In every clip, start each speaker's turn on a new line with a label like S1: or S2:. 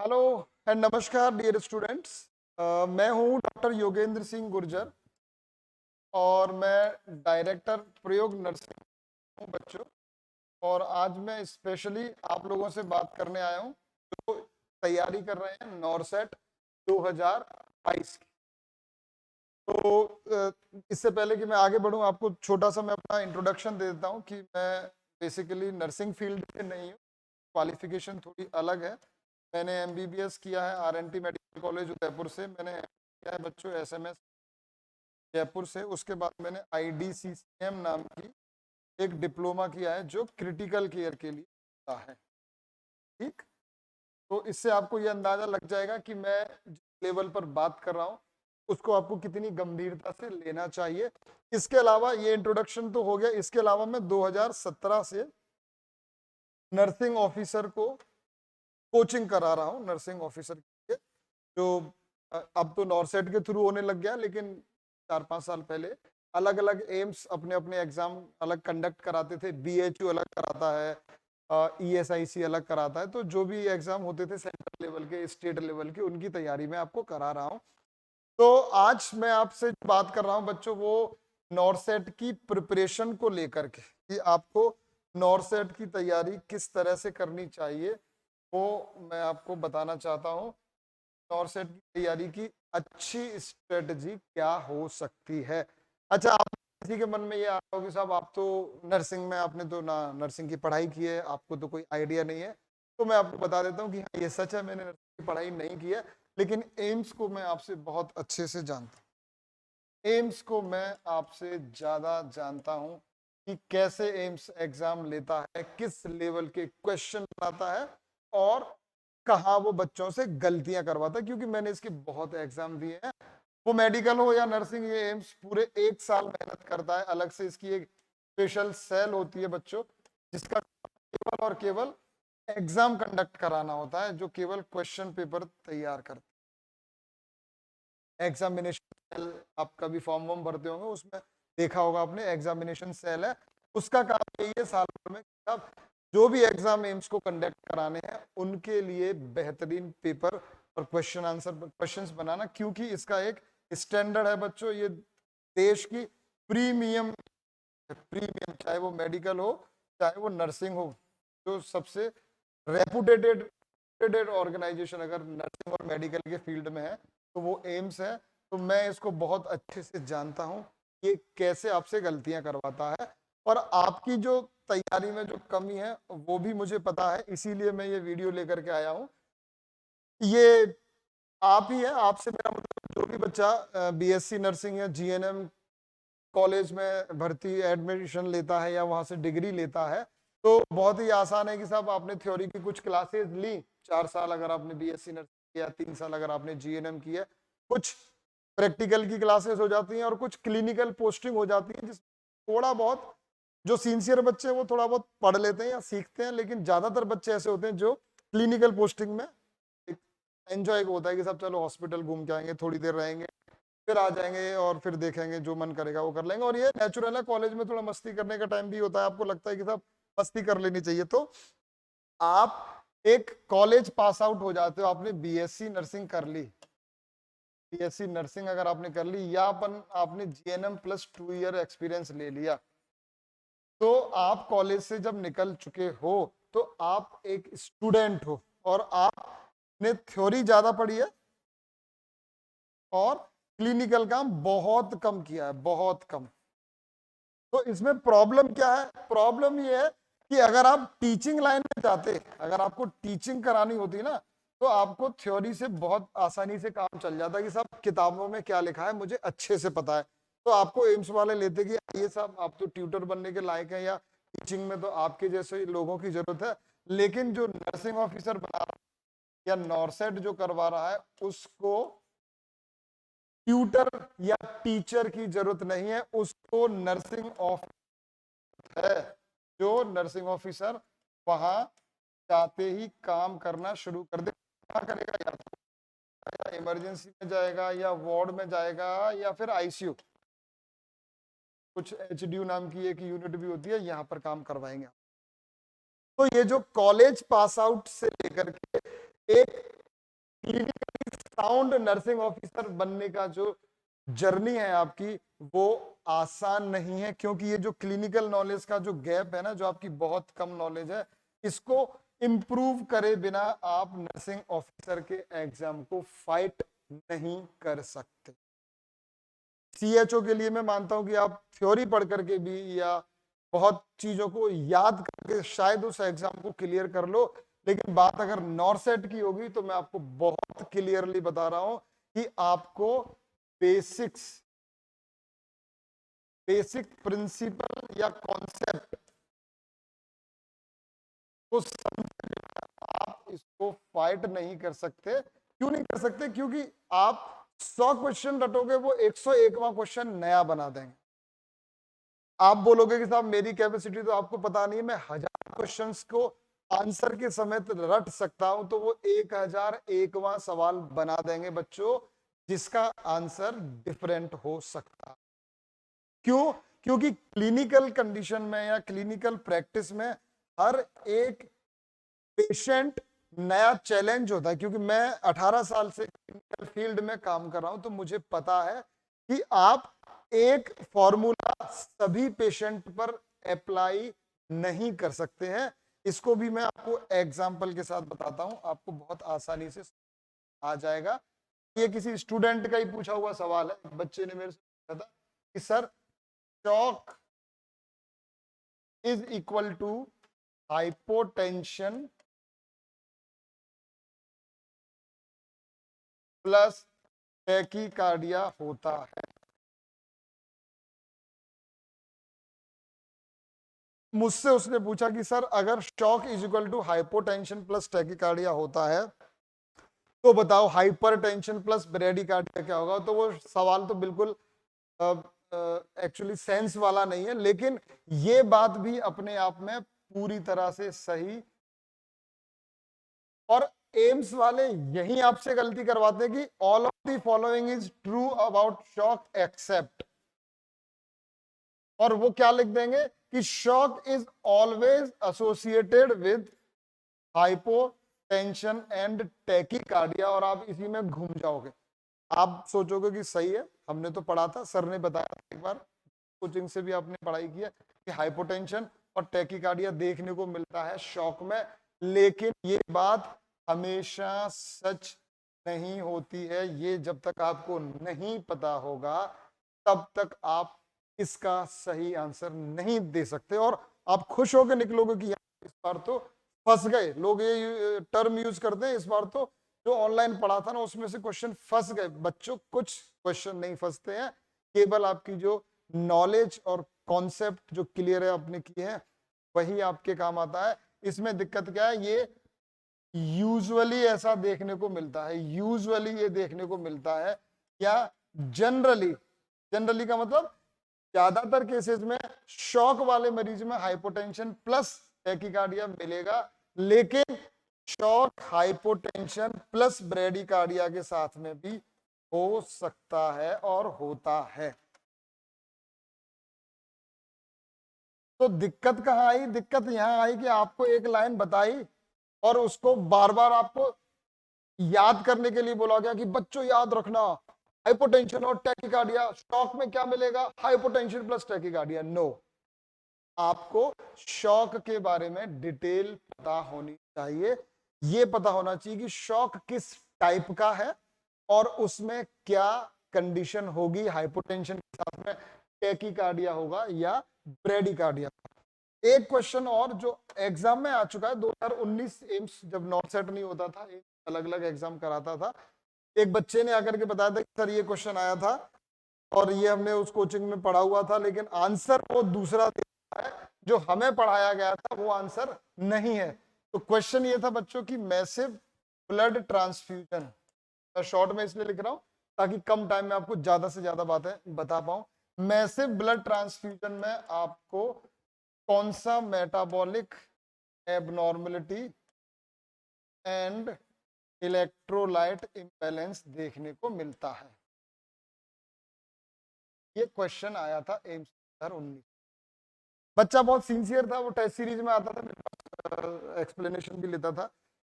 S1: Hello and नमस्कार dear students. मैं हूं डॉक्टर योगेंद्र सिंह गुर्जर और मैं डायरेक्टर प्रयोग नर्सिंग हूं बच्चों। और आज मैं स्पेशली आप लोगों से बात करने आया हूं जो तैयारी कर रहे हैं नॉरसेट 2022 की। तो इससे पहले कि मैं आगे बढ़ूं आपको छोटा सा मैं अपना इंट्रोडक्शन दे देता हूं कि मैं बेसिकली नर्सिंग फील्ड से नहीं हूं, क्वालिफिकेशन थोड़ी अलग है। मैंने एमबीबीएस किया है आरएनटी मेडिकल कॉलेज उदयपुर से। मैंने किया है बच्चों एसएमएस जयपुर से। उसके बाद मैंने आईडीसीसीएम नाम की एक डिप्लोमा किया है जो क्रिटिकल केयर के लिए होता है। ठीक, तो इससे आपको ये अंदाजा लग जाएगा कि मैं जिस लेवल पर बात कर रहा हूँ उसको आपको कितनी गंभीरता से लेना चाहिए। इसके अलावा ये इंट्रोडक्शन तो हो गया, इसके अलावा मैं 2017 से नर्सिंग ऑफिसर को कोचिंग करा रहा हूँ। नर्सिंग ऑफिसर के लिए जो अब तो नॉरसेट के थ्रू होने लग गया, लेकिन 4-5 साल पहले अलग अलग एम्स अपने अपने एग्जाम अलग कंडक्ट कराते थे। बीएचयू अलग कराता है, ईएसआईसी अलग कराता है। तो जो भी एग्जाम होते थे सेंट्रल लेवल के, स्टेट लेवल के, उनकी तैयारी में आपको करा रहा हूँ। तो आज मैं आपसे जो बात कर रहा हूँ बच्चों, वो नॉरसेट की प्रिपरेशन को लेकर के कि आपको नॉरसेट की तैयारी किस तरह से करनी चाहिए वो मैं आपको बताना चाहता हूँ। नॉरसेट की तैयारी की अच्छी स्ट्रेटजी क्या हो सकती है। अच्छा, आप किसी के मन में ये आ रहा हो कि साहब आप तो नर्सिंग में, आपने तो ना नर्सिंग की पढ़ाई की है, आपको तो कोई आइडिया नहीं है। तो मैं आपको बता देता हूँ कि हाँ, ये सच है, मैंने नर्सिंग की पढ़ाई नहीं की है, लेकिन एम्स को मैं आपसे बहुत अच्छे से जानता हूँ। एम्स को मैं आपसे ज्यादा जानता हूँ कि कैसे एम्स एग्जाम लेता है, किस लेवल के क्वेश्चन बनाता है और कहाँ वो बच्चों से गलतियां करवाता है, क्योंकि मैंने इसके बहुत एग्जाम दिए हैं। वो मेडिकल हो या नर्सिंग, ये एम्स पूरे 1 साल मेहनत करता है। अलग से इसकी एक स्पेशल सेल होती है बच्चों, जिसका केवल और केवल एग्जाम कंडक्ट कराना होता है, जो केवल क्वेश्चन पेपर तैयार करता है। एग्जामिनेशन सेल, आप कभी फॉर्म वॉर्म भरते होंगे, उसमें देखा होगा आपने, एग्जामिनेशन सेल है। उसका काम यही है साल भर में सब जो भी एग्जाम एम्स को कंडक्ट कराने हैं उनके लिए बेहतरीन पेपर और क्वेश्चन आंसर क्वेश्चंस बनाना, क्योंकि इसका एक स्टैंडर्ड है बच्चों। ये देश की प्रीमियम प्रीमियम, चाहे वो मेडिकल हो चाहे वो नर्सिंग हो, जो सबसे रेपुटेटेड ऑर्गेनाइजेशन अगर नर्सिंग और मेडिकल के फील्ड में है तो वो एम्स है। तो मैं इसको बहुत अच्छे से जानता हूँ ये कैसे आपसे गलतियां करवाता है, और आपकी जो तैयारी में जो कमी है वो भी मुझे पता है, इसीलिए मैं ये वीडियो लेकर के आया हूँ। ये आप ही है, आपसे मेरा मतलब जो भी बच्चा बीएससी नर्सिंग या जीएनएम कॉलेज में भर्ती एडमिशन लेता है या वहां से डिग्री लेता है, तो बहुत ही आसान है कि साहब आपने थ्योरी की कुछ क्लासेस ली, 4 साल अगर आपने बीएससी नर्सिंग किया, 3 साल अगर आपने जीएनएम किया, कुछ प्रैक्टिकल की क्लासेस हो जाती हैं और कुछ क्लिनिकल पोस्टिंग हो जाती है, जिसमें थोड़ा बहुत जो सिंसियर बच्चे हैं वो थोड़ा बहुत पढ़ लेते हैं या सीखते हैं, लेकिन ज्यादातर बच्चे ऐसे होते हैं जो क्लिनिकल पोस्टिंग में एंजॉय होता है कि सब चलो हॉस्पिटल घूम के आएंगे, थोड़ी देर रहेंगे, फिर आ जाएंगे और फिर देखेंगे जो मन करेगा वो कर लेंगे। और ये नेचुरल है, कॉलेज में थोड़ा मस्ती करने का टाइम भी होता है, आपको लगता है कि सब मस्ती कर लेनी चाहिए। तो आप एक कॉलेज पास आउट हो जाते हो, आपने बीएससी नर्सिंग कर ली, बीएससी नर्सिंग अगर आपने कर ली या आपने जीएनएम प्लस 2 ईयर एक्सपीरियंस ले लिया, तो आप कॉलेज से जब निकल चुके हो तो आप एक स्टूडेंट हो और आपने थ्योरी ज्यादा पढ़ी है और क्लिनिकल काम बहुत कम किया है, बहुत कम। तो इसमें प्रॉब्लम क्या है? प्रॉब्लम ये है कि अगर आप टीचिंग लाइन में जाते, अगर आपको टीचिंग करानी होती ना, तो आपको थ्योरी से बहुत आसानी से काम चल जाता कि साहब किताबों में क्या लिखा है मुझे अच्छे से पता है। तो आपको एम्स वाले लेते कि ये साहब आप तो ट्यूटर बनने के लायक हैं, या टीचिंग में तो आपके जैसे लोगों की जरूरत है। लेकिन जो नर्सिंग ऑफिसर बना रहा है या नॉरसेट जो करवा रहा है, उसको ट्यूटर या टीचर की जरूरत नहीं है, उसको नर्सिंग ऑफिसर है। जो नर्सिंग ऑफिसर वहां जाते ही काम करना शुरू कर दे, क्या करेगा? या इमरजेंसी में जाएगा या वार्ड में जाएगा या फिर आईसीयू, कुछ एचडीयू नाम की एक यूनिट भी होती है, यहाँ पर काम करवाएंगे। तो ये जो कॉलेज पास आउट से लेकर के एक क्लिनिकली साउंड नर्सिंग ऑफिसर बनने का जो जर्नी है आपकी, वो आसान नहीं है, क्योंकि ये जो क्लिनिकल नॉलेज का जो गैप है ना, जो आपकी बहुत कम नॉलेज है, इसको इंप्रूव करे बिना आप नर्सिंग ऑफिसर के एग्जाम को फाइट नहीं कर सकते। सीएचओ के लिए मैं मानता हूं कि आप थ्योरी पढ़ करके भी या बहुत चीजों को याद करके शायद उस एग्जाम को क्लियर कर लो, लेकिन बात अगर नॉर्सेट की होगी तो मैं आपको बहुत क्लियरली बता रहा हूं कि आपको बेसिक प्रिंसिपल या कॉन्सेप्ट को समझे बिना आप इसको फाइट नहीं कर सकते। क्यों नहीं कर सकते? क्योंकि आप 100 क्वेश्चन रटोगे, वो 101वां क्वेश्चन नया बना देंगे। आप बोलोगे कि साहब मेरी कैपेसिटी तो आपको पता नहीं है, मैं 1000 क्वेश्चंस को आंसर के समेत रट सकता हूं, तो वो 1001वां सवाल बना देंगे बच्चों, जिसका आंसर डिफरेंट हो सकता है। क्यों? क्योंकि क्लिनिकल कंडीशन में या क्लिनिकल प्रैक्टिस में हर एक पेशेंट नया चैलेंज होता है। क्योंकि मैं 18 साल से क्लिनिकल फील्ड में काम कर रहा हूं, तो मुझे पता है कि आप एक फॉर्मूला सभी पेशेंट पर अप्लाई नहीं कर सकते हैं। इसको भी मैं आपको एग्जाम्पल के साथ बताता हूं, आपको बहुत आसानी से आ जाएगा। ये किसी स्टूडेंट का ही पूछा हुआ सवाल है। बच्चे ने मेरे से पूछा था कि sir, shock is equal to hypotension plus tachycardia होता है। मुझसे उसने पूछा कि सर, अगर shock is equal to hypotension plus tachycardia होता है, तो बताओ हाइपरटेंशन प्लस ब्रेडिकार्डिया क्या होगा। तो वो सवाल तो बिल्कुल एक्चुअली सेंस वाला नहीं है, लेकिन ये बात भी अपने आप में पूरी तरह से सही। और एम्स वाले यही आपसे गलती करवाते हैं कि all of the following is true about shock except, और वो क्या लिख देंगे कि shock is always associated with hypotension and tachycardia, और आप इसी में घूम जाओगे। आप सोचोगे कि सही है, हमने तो पढ़ा था, सर ने बताया एक बार, कोचिंग से भी आपने पढ़ाई की है कि हाइपोटेंशन और टैकीकार्डिया देखने को मिलता है शॉक में, लेकिन ये बात हमेशा सच नहीं होती है। ये जब तक आपको नहीं पता होगा, तब तक आप इसका सही आंसर नहीं दे सकते, और आप खुश होकर निकलोगे कि यार इस बार तो फंस गए। लोग ये टर्म यूज करते हैं, इस बार तो जो ऑनलाइन पढ़ा था ना उसमें से क्वेश्चन फंस गए। बच्चों, कुछ क्वेश्चन नहीं फंसते हैं, केवल आपकी जो नॉलेज और कॉन्सेप्ट जो क्लियर है आपने किए हैं, वही आपके काम आता है। इसमें दिक्कत क्या है? ये यूजुअली ऐसा देखने को मिलता है, यूजुअली ये देखने को मिलता है, या जनरली, जनरली का मतलब ज्यादातर केसेस में शॉक वाले मरीज में हाइपोटेंशन प्लस टैकीकार्डिया मिलेगा, लेकिन शॉक हाइपोटेंशन प्लस ब्रेडिकार्डिया के साथ में भी हो सकता है और होता है। तो दिक्कत कहाँ आई? दिक्कत यहां आई कि आपको एक लाइन बताई और उसको बार बार आपको याद करने के लिए बोला गया कि बच्चों याद रखना, हाइपोटेंशन और टैकीकार्डिया, शॉक में क्या मिलेगा? Hypotension plus tachycardia. नो, आपको शॉक के बारे में डिटेल पता होनी चाहिए। ये पता होना चाहिए कि शॉक किस टाइप का है और उसमें क्या कंडीशन होगी, हाइपोटेंशन के साथ में टैकीकार्डिया होगा या ब्रेडिकार्डिया। एक क्वेश्चन और जो एग्जाम में आ चुका है, 2019 एम्स जब नॉट सेट नहीं होता था, अलग अलग एग्जाम कराता था, एक बच्चे ने आकर के बताया था कि सर ये क्वेश्चन आया था और ये हमने उस कोचिंग में पढ़ा हुआ था, लेकिन आंसर वो दूसरा दे रहा है, जो हमें पढ़ाया गया था वो आंसर नहीं है। तो क्वेश्चन ये था बच्चों की, मैसिव ब्लड ट्रांसफ्यूजन, शॉर्ट में इसलिए लिख रहा हूं ताकि कम टाइम में आपको ज्यादा से ज्यादा बातें बता पाऊं। मैसिव ब्लड ट्रांसफ्यूजन में आपको कौन सा metabolic abnormality and electrolyte imbalance देखने को मिलता है? ये क्वेश्चन आया था एम्स 2019। बच्चा बहुत सिंसियर था, वो टेस्ट सीरीज में आता था, मेरे पास एक्सप्लेनेशन भी लेता था।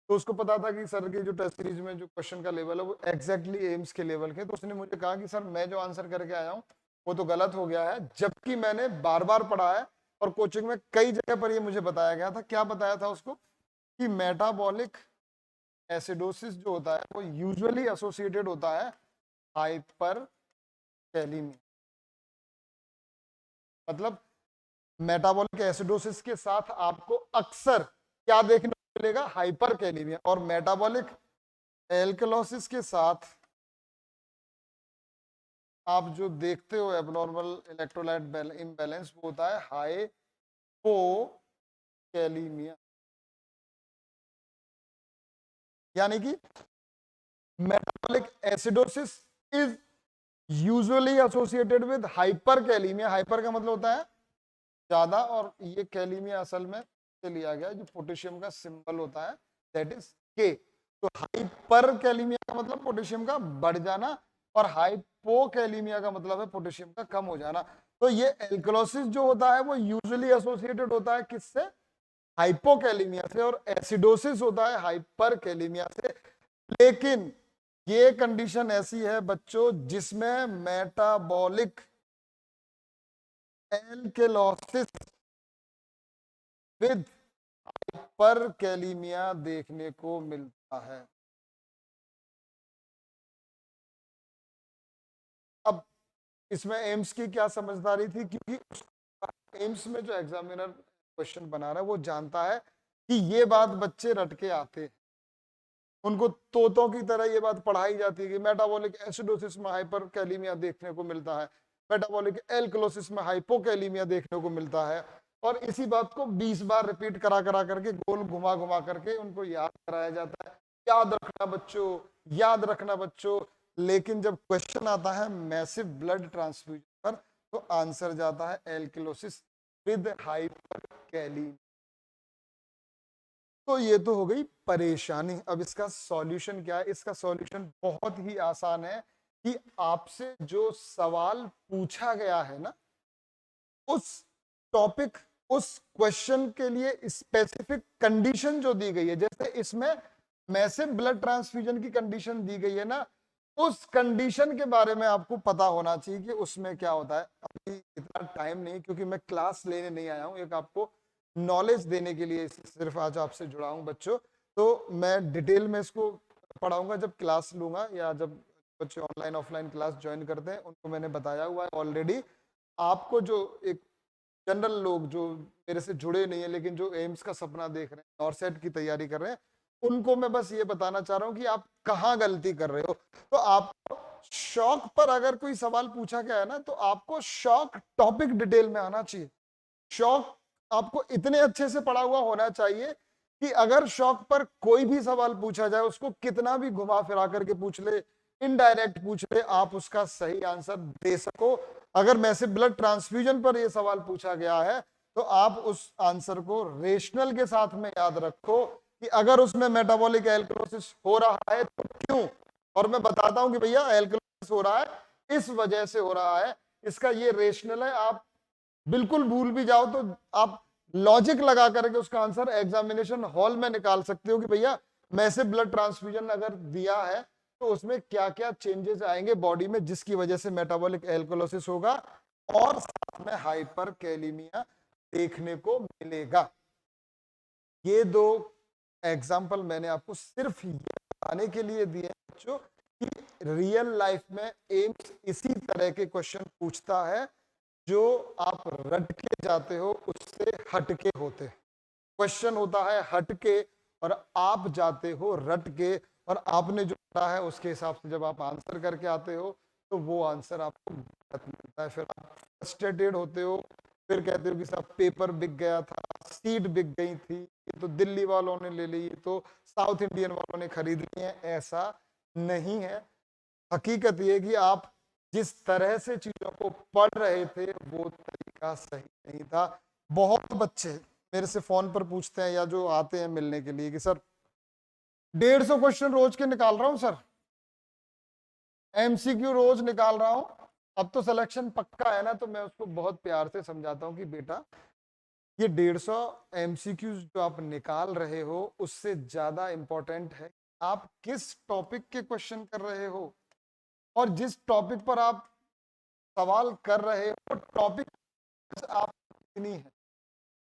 S1: तो उसको पता था कि सर की जो टेस्ट सीरीज में जो क्वेश्चन का लेवल है वो एग्जैक्टली एम्स के लेवल के, तो उसने मुझे कहा कि सर मैं जो आंसर करके आया हूँ वो तो गलत हो गया है, जबकि मैंने बार बार पढ़ा है और कोचिंग में कई जगह पर ये मुझे बताया गया था। क्या बताया था उसको? कि मेटाबॉलिक एसिडोसिस जो होता है वो यूजुअली एसोसिएटेड होता है हाइपर कैलीमिया। मतलब मेटाबॉलिक एसिडोसिस के साथ आपको अक्सर क्या देखने को मिलेगा? Hyper kalaemia. और मेटाबॉलिक एल्कलोसिस के साथ आप जो देखते हो एबनॉर्मल इलेक्ट्रोलाइट इम्बैलेंस, वो होता है हाइपोकैलीमिया। यानी कि metabolic acidosis is usually associated with hyperkalaemia. Hyper का मतलब होता है ज्यादा, और ये कैलीमिया असल में से लिया गया जो पोटेशियम का सिंबल होता है, दैट इज के। तो हाइपरकैलीमिया का मतलब पोटेशियम का बढ़ जाना, और हाइपोकैलीमिया का मतलब है पोटेशियम का कम हो जाना। तो ये एल्कलोसिस जो होता है वो यूजुअली एसोसिएटेड होता है किससे? हाइपोकैलीमिया से। और एसिडोसिस होता है हाइपरकैलीमिया से। लेकिन ये कंडीशन ऐसी है बच्चों जिसमें मेटाबॉलिक एल्केलोसिस विद हाइपरकैलीमिया देखने को मिलता है। अब इसमें एम्स की क्या समझदारी थी? क्योंकि एम्स में जो एग्जामिनर क्वेश्चन बना रहा है वो जानता है कि ये बात बच्चे रट के आते हैं, उनको तोतों की तरह ये बात पढ़ाई जाती है कि मेटाबॉलिक एसिडोसिस में हाइपरकैलीमिया देखने को मिलता है, मेटाबॉलिक एल्कलोसिस में हाइपोकैलीमिया देखने को मिलता है। और इसी बात को 20 बार रिपीट करा करा करके, गोल घुमा घुमा करके उनको याद कराया जाता है। याद रखना बच्चों, याद रखना बच्चों। लेकिन जब क्वेश्चन आता है मैसिव ब्लड ट्रांसफ्यूजन पर, तो आंसर जाता है एल्कलोसिस विद हाइपरकैलीमिया। तो ये तो हो गई परेशानी। अब इसका सॉल्यूशन क्या है? इसका सॉल्यूशन बहुत ही आसान है कि आपसे जो सवाल पूछा गया है ना, उस टॉपिक, उस क्वेश्चन के लिए स्पेसिफिक कंडीशन जो दी गई है, जैसे इसमें मैसिव ब्लड ट्रांसफ्यूजन की कंडीशन दी गई है ना, उस कंडीशन के बारे में आपको पता होना चाहिए कि उसमें क्या होता है। अभी इतना टाइम नहीं, क्योंकि मैं क्लास लेने नहीं आया हूं, एक आपको नॉलेज देने के लिए सिर्फ आज आपसे जुड़ा हूं बच्चों। तो मैं डिटेल में इसको पढ़ाऊंगा जब क्लास लूंगा, या जब बच्चे ऑनलाइन ऑफलाइन क्लास ज्वाइन करते हैं उनको मैंने बताया हुआ है ऑलरेडी। आपको जो एक जनरल लोग जो मेरे से जुड़े नहीं है लेकिन जो एम्स का सपना देख रहे हैं और सेट की तैयारी कर रहे हैं, उनको मैं बस ये बताना चाह रहा हूं कि आप कहाँ गलती कर रहे हो। तो आपको शौक पर अगर कोई सवाल पूछा गया है ना, तो आपको शौक टॉपिक डिटेल में आना चाहिए। शौक आपको इतने अच्छे से पढ़ा हुआ होना चाहिए कि अगर शौक पर कोई भी सवाल पूछा जाए, उसको कितना भी घुमा फिरा करके पूछ ले, इनडायरेक्ट पूछ ले, आप उसका सही आंसर दे सको। अगर मैसिव ब्लड ट्रांसफ्यूजन पर यह सवाल पूछा गया है, तो आप उस आंसर को रेशनल के साथ में याद रखो कि अगर उसमें मेटाबॉलिक एल्कलोसिस हो रहा है तो क्यों। और मैं बताता हूं कि भैया एल्कलोसिस हो रहा है इस वजह से हो रहा है, इसका ये रेशनल है। आप बिल्कुल भूल भी जाओ तो आप लॉजिक लगा करके उसका आंसर एग्जामिनेशन हॉल में निकाल सकते हो कि भैया मैसिव ब्लड ट्रांसफ्यूजन अगर दिया है तो उसमें क्या क्या चेंजेस आएंगे बॉडी में जिसकी वजह से मेटाबॉलिक एल्कोलोसिस होगा और साथ में हाइपरकैलीमिया देखने को मिलेगा। ये दो एग्जाम्पल मैंने आपको सिर्फ ये बताने के लिए दिए हैं बच्चों कि रियल लाइफ में एम्स इसी तरह के क्वेश्चन पूछता है जो आप रट के जाते हो उससे हटके होते। क्वेश्चन होता है हटके और आप जाते हो रट के, और आपने जो पढ़ा है उसके हिसाब से जब आप आंसर करके आते हो तो वो आंसर आपको गलत मिलता है। फिर आप फ्रस्ट्रेटेड होते हो, फिर कहते हो कि साहब पेपर बिक गया था, सीट बिक गई थी, ये तो दिल्ली वालों ने ले ली, ये तो साउथ इंडियन वालों ने खरीद ली है। ऐसा नहीं है। हकीकत ये कि आप जिस तरह से चीजों को पढ़ रहे थे वो तरीका सही नहीं था। बहुत बच्चे मेरे से फोन पर पूछते हैं या जो आते हैं मिलने के लिए कि सर 150 क्वेश्चन रोज के निकाल रहा हूं सर, एमसीक्यू रोज निकाल रहा हूं, अब तो सिलेक्शन पक्का है ना। तो मैं उसको बहुत प्यार से समझाता हूं कि बेटा ये 150 एमसीक्यूज जो आप निकाल रहे हो उससे ज्यादा इंपॉर्टेंट है आप किस टॉपिक के क्वेश्चन कर रहे हो और जिस टॉपिक पर आप सवाल कर रहे हो टॉपिक आप कितनी है।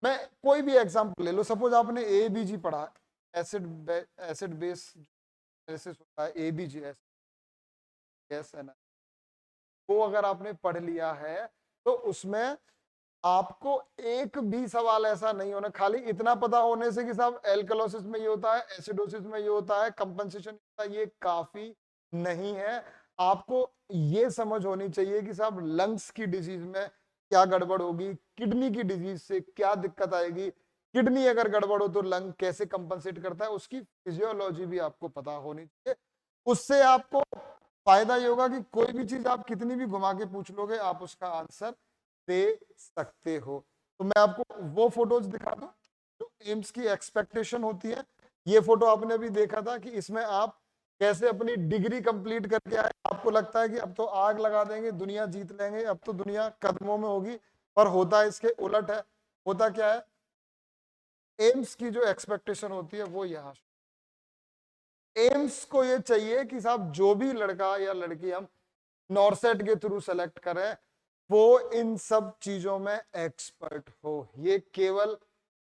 S1: मैं कोई भी एग्जांपल ले लो, सपोज आपने एबीजी पढ़ा, एसिड बेस एनालिसिस होता है, एबीजी एस एन, वो अगर आपने पढ़ लिया है तो उसमें आपको एक भी सवाल ऐसा नहीं होना, खाली इतना पता होने से कि साहब एल्कलोसिस में ये होता है, एसिडोसिस में ये होता है, कंपनसेशन होता है, ये काफी नहीं है। आपको ये समझ होनी चाहिए कि साहब लंग्स की डिजीज में क्या गड़बड़ होगी, किडनी की डिजीज से क्या दिक्कत आएगी, किडनी अगर गड़बड़ हो तो लंग कैसे कंपनसेट करता है, उसकी फिजियोलॉजी भी आपको पता होनी चाहिए। उससे आपको फायदा ये होगा कि कोई भी चीज आप कितनी भी घुमा के पूछ लोगे आप उसका आंसर दे सकते हो। तो मैं आपको वो फोटोज दिखा दूं जो एम्स की एक्सपेक्टेशन होती है। ये फोटो आपने भी देखा था कि इसमें आप कैसे अपनी डिग्री कंप्लीट करके आए, आपको लगता है कि अब तो आग लगा देंगे, दुनिया जीत लेंगे, अब तो दुनिया कदमों में होगी, पर होता इसके उलट है। होता क्या है, एम्स की जो एक्सपेक्टेशन होती है वो यहाँ, एम्स को ये चाहिए कि साहब जो भी लड़का या लड़की हम नॉर्सेट के थ्रू सेलेक्ट करें वो इन सब चीजों में एक्सपर्ट हो। ये केवल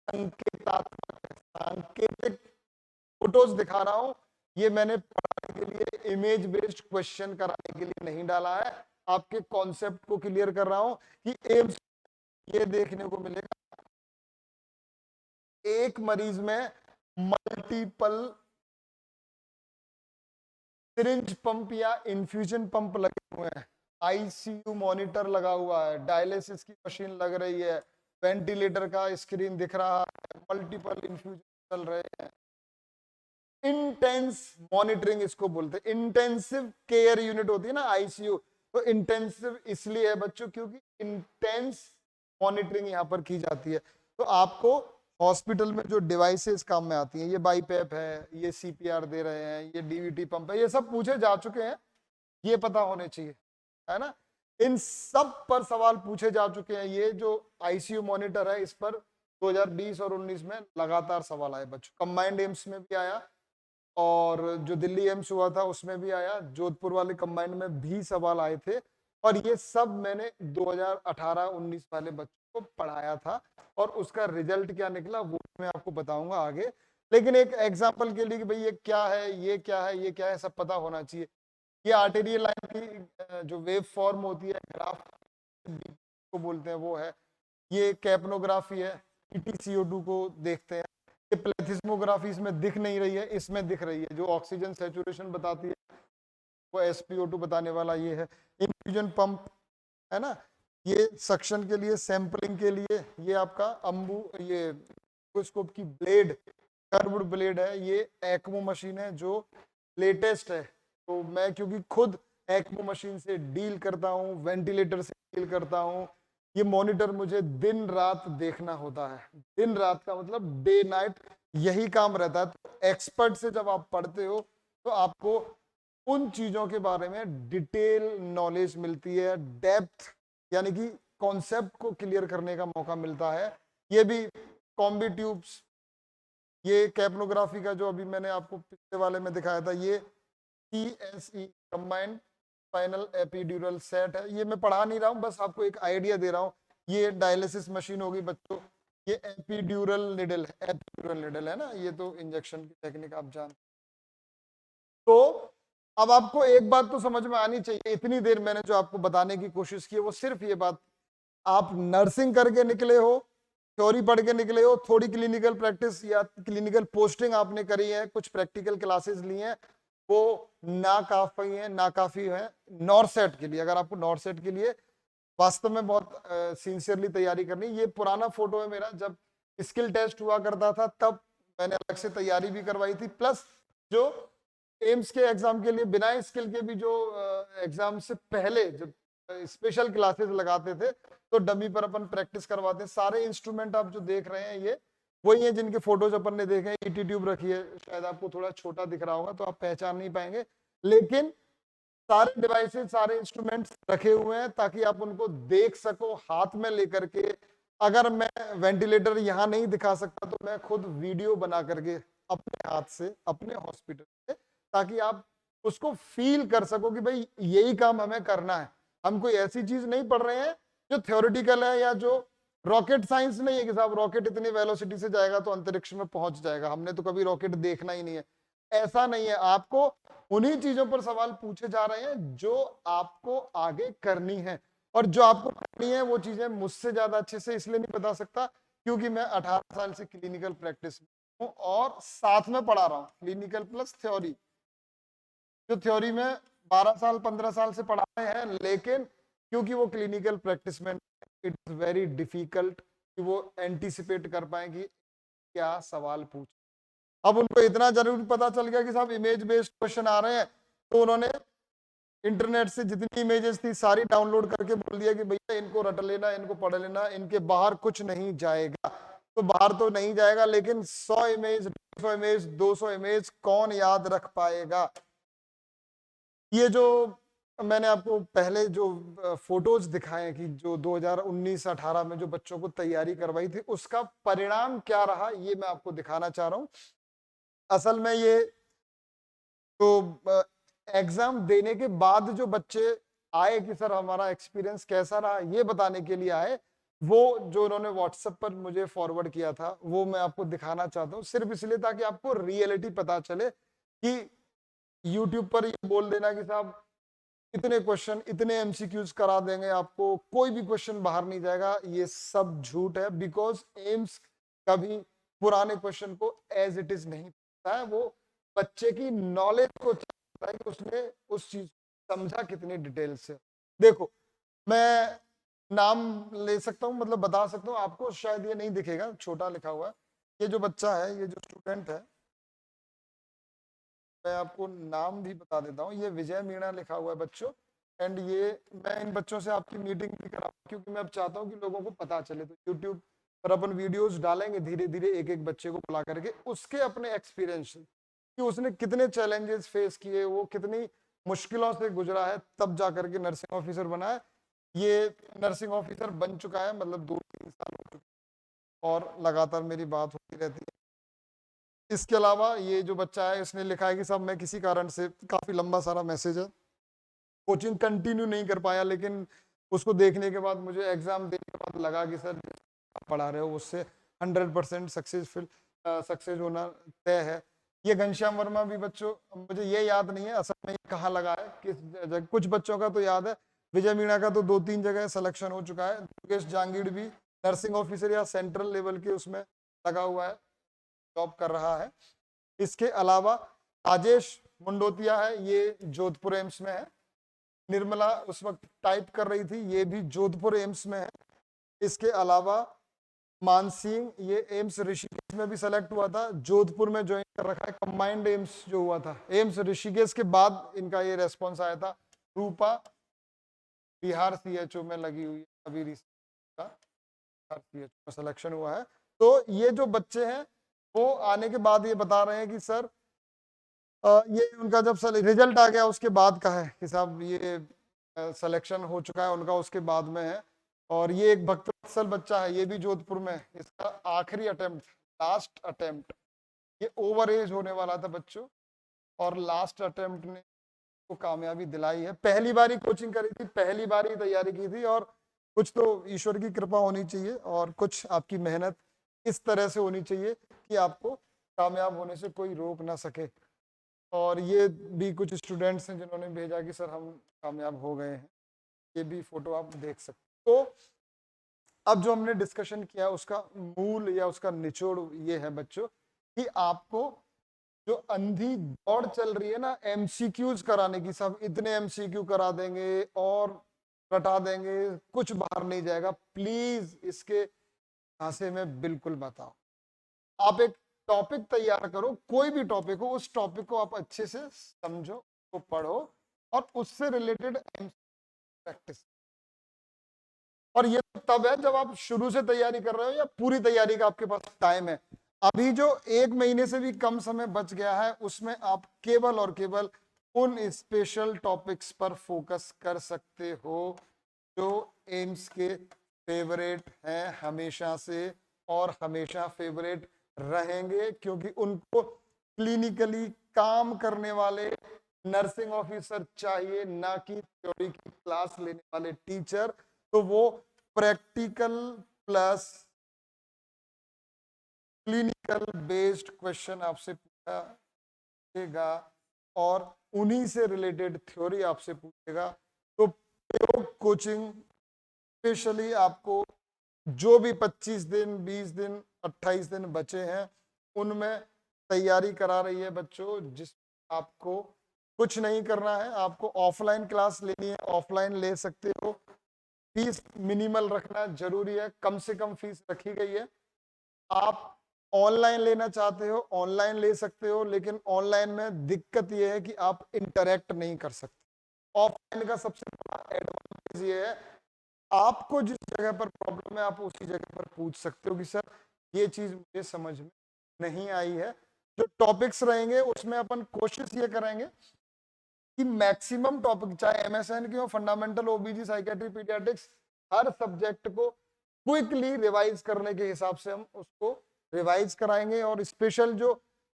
S1: संकेतात्मक है, सांकेतिक फोटोज दिखा रहा हूं, ये मैंने पढ़ाने के लिए इमेज बेस्ड क्वेश्चन कराने के लिए नहीं डाला है, आपके कॉन्सेप्ट को क्लियर कर रहा हूं कि एम्स ये देखने को मिलेगा एक मरीज में मल्टीपल सिरिंज पंप या इन्फ्यूजन पंप लगे हुए हैं, आईसीयू मॉनिटर लगा हुआ है, डायलिसिस की मशीन लग रही है, वेंटिलेटर का स्क्रीन दिख रहा है, मल्टीपल इन्फ्यूजन चल रहे हैं। इंटेंस मॉनिटरिंग इसको बोलते हैं, इंटेंसिव केयर यूनिट होती है ना आईसीयू, तो इंटेंसिव इसलिए है बच्चों क्योंकि इंटेंस मॉनिटरिंग यहाँ पर की जाती है। तो आपको हॉस्पिटल में जो डिवाइसेस काम में आती हैं, ये बाईपैप है, ये सीपीआर दे रहे हैं, ये डीवीटी पंप है, ये सब पूछे जा चुके हैं, ये पता होने चाहिए, है ना। इन सब पर सवाल पूछे जा चुके हैं। ये जो आईसीयू मॉनिटर है इस पर 2020 और 19 में लगातार सवाल आए बच्चों, कंबाइंड एम्स में भी आया और जो दिल्ली एम्स हुआ था उसमें भी आया, जोधपुर वाले कंबाइंड में भी सवाल आए थे, और ये सब मैंने 2018-19 वाले बच्चों को पढ़ाया था और उसका रिजल्ट क्या निकला वो मैं आपको बताऊंगा आगे। लेकिन एक एग्जांपल के लिए कि भाई ये क्या है, ये क्या है, ये क्या है, सब पता होना चाहिए। ये आर्टेरियल लाइन की जो वेव फॉर्म होती है, ग्राफ को बोलते हैं, वो है। ये कैपनोग्राफी है, EtCO2 को देखते हैं। ये प्लेथिस्मोग्राफी इसमें दिख नहीं रही है, इसमें दिख रही है, जो ऑक्सीजन सैचुरेशन बताती है वो SpO2 बताने वाला ये है। इन्फ्यूजन पंप है ना, ये सक्शन के लिए, सैंपलिंग के लिए, ये आपका ये माइक्रोस्कोप की ब्लेड, कर्व्ड ब्लेड है, ये एक्मो मशीन है जो लेटेस्ट है। तो मैं क्योंकि खुद एक्मो मशीन से डील करता हूँ, वेंटिलेटर से डील करता हूँ, ये मॉनिटर मुझे दिन रात देखना होता है। दिन रात का मतलब डे नाइट यही काम रहता है। तो एक्सपर्ट से जब आप पढ़ते हो तो आपको उन चीजों के बारे में डिटेल नॉलेज मिलती है, डेप्थ यानी कि कॉन्सेप्ट को क्लियर करने का मौका मिलता है। ये भी कॉम्बी ट्यूब्स, ये कैपनोग्राफी का जो अभी मैंने आपको पिछले वाले में दिखाया था, ये CSE combined spinal epidural set है। ये मैं पढ़ा नहीं रहा हूँ, बस आपको एक आइडिया दे रहा हूँ। ये डायलिसिस मशीन होगी बच्चों, ये एपिड्यूरल निडल है, एपिड्यूरल निडल है ना, ये तो इंजेक्शन की टेक्निक आप जानते। तो अब आपको एक बात तो समझ में आनी चाहिए, इतनी देर मैंने जो आपको बताने की कोशिश की है वो सिर्फ ये बात, आप नर्सिंग करके निकले हो, थ्योरी पढ़ के निकले हो, थोड़ी क्लिनिकल प्रैक्टिस या क्लिनिकल पोस्टिंग आपने करी है, कुछ प्रैक्टिकल क्लासेस ली हैं, वो नाकाफी है, नाकाफी है नॉर्सेट के लिए। अगर आपको नॉर्सेट के लिए वास्तव में बहुत सिंसियरली तैयारी करनी, ये पुराना फोटो है मेरा, जब स्किल टेस्ट हुआ करता था तब मैंने अलग से तैयारी भी करवाई थी, प्लस जो एम्स के एग्जाम के लिए बिना स्किल के भी जो एग्जाम से पहले जब स्पेशल क्लासेस लगाते थे तो डमी पर अपन प्रैक्टिस करवाते हैं। सारे इंस्ट्रूमेंट आप जो देख रहे हैं ये वही है जिनके फोटोज अपन ने देखे हैं। ET ट्यूब रखी है, शायद आपको थोड़ा छोटा दिख रहा होगा तो आप पहचान नहीं पाएंगे, लेकिन सारे डिवाइसेस, सारे इंस्ट्रूमेंट्स रखे हुए हैं ताकि आप उनको देख सको, हाथ में लेकर के अगर मैं वेंटिलेटर यहाँ नहीं दिखा सकता तो मैं खुद वीडियो बना करके अपने हाथ से अपने हॉस्पिटल से, ताकि आप उसको फील कर सको कि भाई यही काम हमें करना है। हम कोई ऐसी चीज नहीं पढ़ रहे हैं जो थ्योरेटिकल है, या जो रॉकेट साइंस नहीं है कि साहब रॉकेट इतनी वेलोसिटी से जाएगा तो अंतरिक्ष में पहुंच जाएगा, हमने तो कभी रॉकेट देखना ही नहीं है। ऐसा नहीं है, आपको उन्हीं चीजों पर सवाल पूछे जा रहे हैं जो आपको आगे करनी है। और जो आपको करनी है वो चीजें मुझसे ज्यादा अच्छे से इसलिए नहीं बता सकता क्योंकि मैं 18 साल से क्लिनिकल प्रैक्टिस में हूँ और साथ में पढ़ा रहा हूँ, क्लिनिकल प्लस थ्योरी। जो थ्योरी में 12 साल 15 साल से पढ़ा रहे हैं, लेकिन क्योंकि वो क्लिनिकल प्रैक्टिस में, इट इज वेरी डिफिकल्ट कि वो एंटीसिपेट कर पाए कि क्या सवाल पूछ। अब उनको इतना जरूर पता चल गया कि साहब इमेज बेस्ड क्वेश्चन आ रहे हैं, तो उन्होंने इंटरनेट से जितनी इमेजेस थी सारी डाउनलोड करके बोल दिया कि भैया इनको रट लेना, इनको पढ़ लेना, इनके बाहर कुछ नहीं जाएगा। तो बाहर तो नहीं जाएगा, लेकिन 100 इमेज 150 इमेज 200 इमेज कौन याद रख पाएगा। ये जो मैंने आपको पहले जो फोटोज दिखाए कि जो 2019-18 में जो बच्चों को तैयारी करवाई थी, उसका परिणाम क्या रहा ये मैं आपको दिखाना चाह रहा हूँ। असल में ये तो एग्जाम देने के बाद जो बच्चे आए कि सर हमारा एक्सपीरियंस कैसा रहा ये बताने के लिए आए, वो जो उन्होंने व्हाट्सएप पर मुझे फॉरवर्ड किया था वो मैं आपको दिखाना चाहता हूँ, सिर्फ इसलिए ताकि आपको रियलिटी पता चले कि यूट्यूब पर ये बोल देना कि साहब इतने क्वेश्चन इतने एमसीक्यूज करा देंगे, आपको कोई भी क्वेश्चन बाहर नहीं जाएगा, ये सब झूठ है। बिकॉज एम्स कभी पुराने क्वेश्चन को एज इट इज नहीं पूछता है, वो बच्चे की नॉलेज को चाहता है कि उसने उस चीज समझा कितनी डिटेल से। देखो मैं नाम ले सकता हूँ, मतलब बता सकता हूँ आपको, शायद ये नहीं दिखेगा, छोटा लिखा हुआ है। ये जो बच्चा है, ये जो स्टूडेंट है, मैं आपको नाम भी बता देता हूँ, ये विजय मीणा लिखा हुआ है बच्चों। एंड ये मैं इन बच्चों से आपकी मीटिंग भी करा क्योंकि मैं अब चाहता हूँ कि लोगों को पता चले। तो यूट्यूब पर अपन वीडियोस डालेंगे धीरे धीरे, एक एक बच्चे को बुला करके उसके अपने एक्सपीरियंस कि उसने कितने चैलेंजेस फेस किए, वो कितनी मुश्किलों से गुजरा है, तब जा करके नर्सिंग ऑफिसर बना है। ये नर्सिंग ऑफिसर बन चुका है, मतलब 2-3 साल हो चुके और लगातार मेरी बात होती रहती है। इसके अलावा ये जो बच्चा है इसने लिखा है कि साहब मैं किसी कारण से, काफी लंबा सारा मैसेज है, कोचिंग कंटिन्यू नहीं कर पाया, लेकिन उसको देखने के बाद मुझे एग्जाम देने के बाद लगा कि सर पढ़ा रहे हो उससे 100% सक्सेसफुल सक्सेस होना तय है। ये घनश्याम वर्मा भी बच्चों, मुझे ये याद नहीं है असल में ये कहाँ लगा है किस जगह, कुछ बच्चों का तो याद है। विजय मीणा का तो 2-3 जगह सिलेक्शन हो चुका है। मुकेश जांगीड़ भी नर्सिंग ऑफिसर या सेंट्रल लेवल के उसमें लगा हुआ है, जॉब कर रहा है। इसके अलावा राजेश मुंडोतिया है, ये जोधपुर एम्स में है। निर्मला उस वक्त टाइप कर रही थी, ये भी जोधपुर एम्स में है। इसके अलावा मानसिंह, ये एम्स ऋषिकेश में भी सेलेक्ट हुआ था, जोधपुर में ज्वाइन कर रखा है, कंबाइंड एम्स जो हुआ था, एम्स ऋषिकेश के बाद इनका ये रेस्पॉन्स आया था। रूपा बिहार सीएचओ में लगी हुई है, अभी रिसेंट का बिहार सीएचओ में सिलेक्शन हुआ है। तो ये जो बच्चे हैं वो आने के बाद ये बता रहे हैं कि सर ये उनका जब रिजल्ट आ गया उसके बाद का है कि साहब ये सिलेक्शन हो चुका है उनका, उसके बाद में है। और ये एक भक्तवत्सल बच्चा है, ये भी जोधपुर में है, इसका आखिरी अटेम्प्ट, लास्ट अटेम्प्ट, ये ओवर एज होने वाला था बच्चों, और लास्ट अटेम्प्ट ने को कामयाबी दिलाई है। पहली बार कोचिंग करी थी, पहली बार ही तैयारी की थी, और कुछ तो ईश्वर की कृपा होनी चाहिए और कुछ आपकी मेहनत इस तरह से होनी चाहिए कि आपको कामयाब होने से कोई रोक ना सके। और ये भी कुछ स्टूडेंट्स हैं जिन्होंने भेजा कि सर हम कामयाब हो गए हैं, ये भी फोटो आप देख सकते। तो अब जो हमने डिस्कशन किया उसका मूल या उसका निचोड़ ये है बच्चों कि आपको जो अंधी दौड़ चल रही है ना एमसीक्यूज कराने की, सब इतने एमसीक्यू करा देंगे और रटा देंगे, कुछ बाहर नहीं जाएगा, प्लीज इसके झांसे में बिल्कुल बताओ। आप एक टॉपिक तैयार करो, कोई भी टॉपिक हो, उस टॉपिक को आप अच्छे से समझो, को पढ़ो और उससे रिलेटेड प्रैक्टिस। और ये तब है जब आप शुरू से तैयारी कर रहे हो या पूरी तैयारी का आपके पास टाइम है। अभी जो 1 महीने से भी कम समय बच गया है उसमें आप केवल और केवल उन स्पेशल टॉपिक्स पर फोकस कर सकते हो जो एम्स के फेवरेट हैं हमेशा से और हमेशा फेवरेट रहेंगे, क्योंकि उनको क्लिनिकली काम करने वाले नर्सिंग ऑफिसर चाहिए, ना कि थ्योरी की क्लास लेने वाले टीचर। तो वो practical plus clinical based question आपसे पूछेगा और उन्हीं से रिलेटेड थ्योरी आपसे पूछेगा। तो प्रयोग कोचिंग स्पेशली आपको जो भी 25 दिन, 20 दिन, 28 दिन बचे हैं उनमें तैयारी करा रही है बच्चों, जिस आपको कुछ नहीं करना है। आपको ऑफलाइन क्लास लेनी है, ऑफलाइन ले सकते हो। फीस मिनिमल रखना जरूरी है, कम से कम फीस रखी गई है। आप ऑनलाइन लेना चाहते हो ऑनलाइन ले सकते हो, लेकिन ऑनलाइन में दिक्कत यह है कि आप इंटरेक्ट नहीं कर सकते। ऑफलाइन का सबसे बड़ा एडवांटेज ये है, आपको जिस जगह पर प्रॉब्लम है आप उसी जगह पर पूछ सकते हो कि सर ये चीज मुझे समझ में नहीं आई है। जो टॉपिक्स रहेंगे उसमें अपन कोशिश ये करेंगे कि मैक्सिमम टॉपिक, चाहे एमएसएन की हो, फंडामेंटल, ओबीजी, साइकेट्री, पीडियाट्रिक्स, हर सब्जेक्ट को क्विकली रिवाइज करने के हिसाब से हम उसको रिवाइज कराएंगे। और स्पेशल जो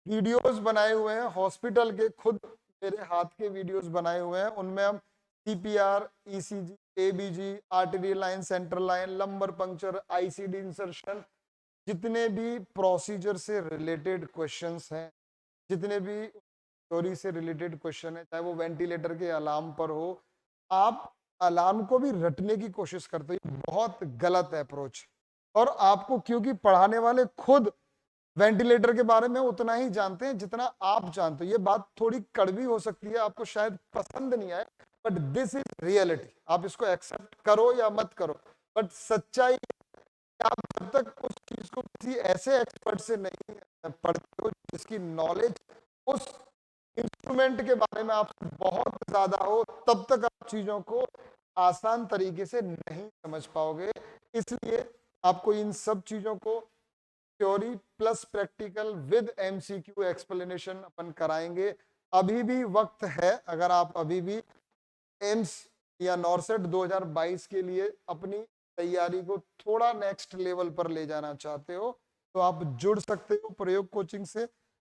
S1: वीडियोस बनाए हुए हैं हॉस्पिटल के, खुद मेरे हाथ के वीडियोस बनाए हुए हैं, उनमें हम CPR, ECG, ABG, artery line, central line, lumbar puncture, ICD insertion, जितने भी प्रोसीजर से रिलेटेड क्वेश्चंस हैं, जितने भी थ्योरी से रिलेटेड क्वेश्चन है, चाहे वो वेंटिलेटर के अलार्म पर हो, आप अलार्म को भी रटने की कोशिश करते हो, बहुत गलत अप्रोच। और आपको, क्योंकि पढ़ाने वाले खुद वेंटिलेटर के बारे में उतना ही जानते हैं जितना आप जानते हो। ये बात थोड़ी कड़वी हो सकती है, आपको शायद पसंद नहीं आए, बट दिस इज रियलिटी। आप इसको एक्सेप्ट करो या मत करो, बट सच्चाई, आप जब तक उस चीज को किसी ऐसे एक्सपर्ट से नहीं पढ़ते हो जिसकी नॉलेज उस इंस्ट्रूमेंट के बारे में आपको बहुत ज्यादा हो, तब तक आप चीजों को आसान तरीके से नहीं समझ पाओगे। इसलिए आपको इन सब चीजों को theory plus practical with MCQ explanation अपन कराएंगे। अभी भी वक्त है, अगर आप अभी भी एम्स या नॉरसेट 2022 के लिए अपनी तैयारी को थोड़ा नेक्स्ट लेवल पर ले जाना चाहते हो, तो आप जुड़ सकते हो प्रयोग कोचिंग से।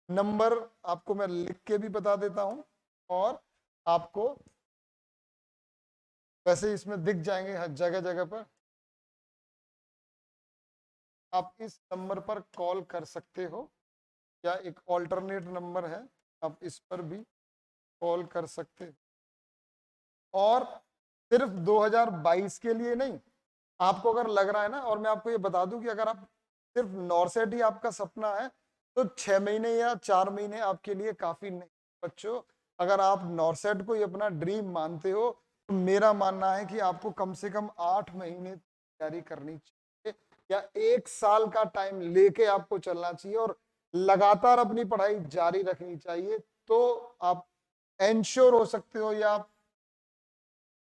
S1: नंबर आपको मैं लिख के भी बता देता हूं, और आपको वैसे इसमें दिख जाएंगे हर जगह जगह पर। आप इस नंबर पर कॉल कर सकते हो, या एक ऑल्टरनेट नंबर है, आप इस पर भी कॉल कर सकते हो। और सिर्फ 2022 के लिए नहीं, आपको अगर लग रहा है ना, और मैं आपको ये बता दूं कि अगर आप सिर्फ नॉरसेट ही आपका सपना है, तो 6 महीने या 4 महीने आपके लिए काफी नहीं बच्चों। अगर आप नॉरसेट को ही अपना ड्रीम मानते हो, तो मेरा मानना है कि आपको कम से कम 8 महीने तैयारी करनी चाहिए, या 1 साल का टाइम लेके आपको चलना चाहिए, और लगातार अपनी पढ़ाई जारी रखनी चाहिए। तो आप एंश्योर हो सकते हो, या आप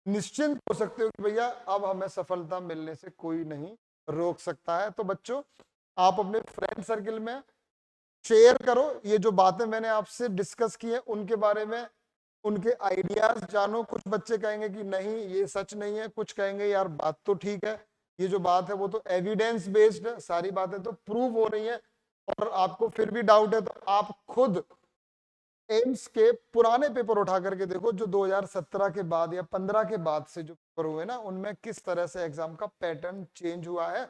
S1: निश्चिंत हो सकते हो कि भैया अब हमें सफलता मिलने से कोई नहीं रोक सकता है। तो बच्चों, आप अपने फ्रेंड सर्किल में शेयर करो, ये जो बातें मैंने आपसे डिस्कस की है उनके बारे में, उनके आइडियाज जानो। कुछ बच्चे कहेंगे कि नहीं ये सच नहीं है, कुछ कहेंगे यार बात तो ठीक है, ये जो बात है वो तो एविडेंस बेस्ड है, सारी बातें तो प्रूव हो रही है। और आपको फिर भी डाउट है, तो आप खुद एम्स के पुराने पेपर उठा करके देखो, जो 2017 के बाद या 15 के बाद से जो पेपर हुए ना, उनमें किस तरह से एग्जाम का पैटर्न चेंज हुआ है।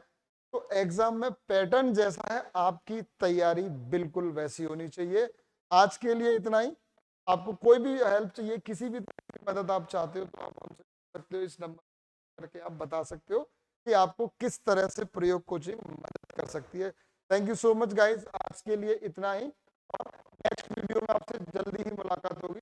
S1: तो एग्जाम में पैटर्न जैसा है, आपकी तैयारी बिल्कुल वैसी होनी चाहिए। आज के लिए इतना ही। आपको कोई भी हेल्प चाहिए, किसी भी तरह की मदद आप चाहते हो, तो आप हमसे पूछ सकते हो, इस नंबर करके आप बता सकते हो कि आपको किस तरह से प्रयोग कोचिंग मदद कर सकती है। Thank you so much guys, आज के लिए इतना ही, और नेक्स्ट वीडियो में आपसे जल्दी ही मुलाकात होगी।